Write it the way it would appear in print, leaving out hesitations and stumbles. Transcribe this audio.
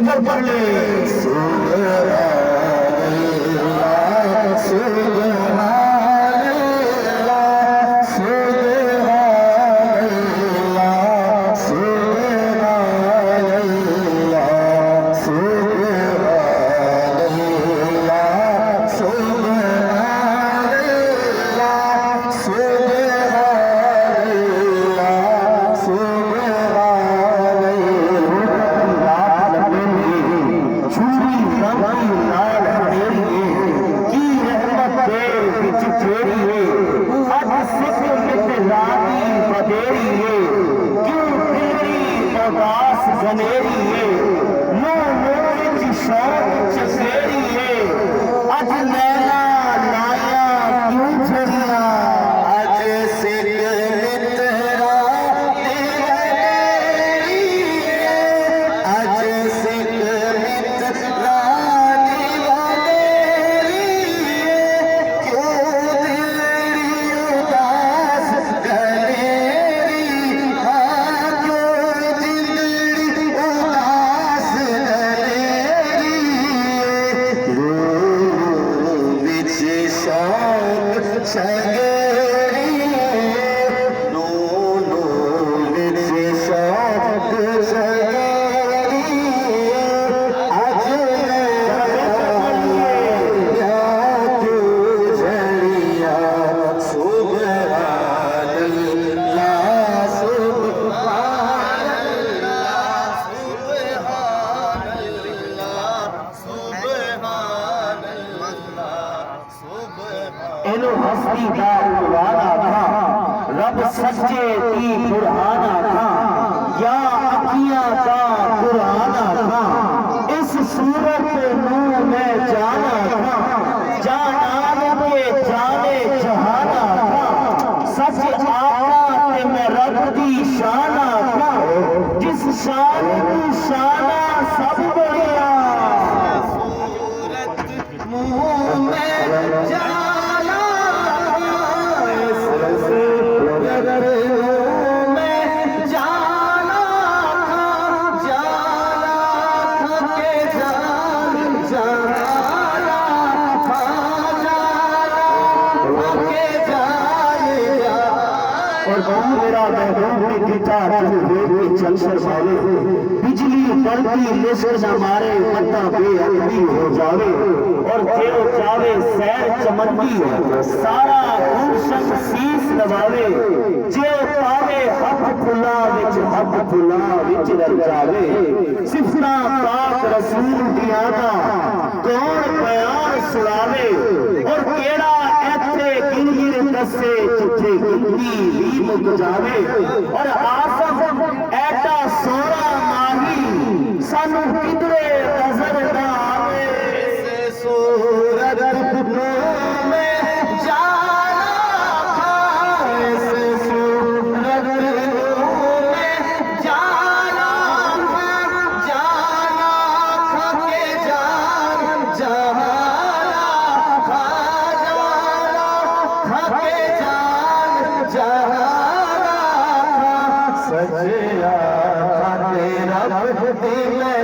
मिलकर पढ़ ले। एलो हस्ती दा उड़वाना था, रब सच्चे दी कुराना था, या अखियां का कुराना था, इस सूरत नूर में जाना था, जानान के जाने जहाना था, सच आका ते मैं रब दी शाना था, जिस शान की शाना सब बढ़िया सूरत मुंह में जाना बिजली पड़ती लिस्क न मारे बंदा बेअदबी हो जावे और जेओ जावे सैर चमनगी सारा गुलशन शीस नवावे जेओ पावे हक फुला विच रल जावे सिफता पाक रसूल दिया दा कौन बयान सुनावे और केड़ा ऐथे गिनगिर दसे जिथे गिनती भी मुक जावे और आसम ऐटा सोरा माही सानू किधरे नजर ना आवे इस सूरत में जाना था इस सूरत में जाना था के जान जहाना था के जान जहाना सजिया तेरा दिल में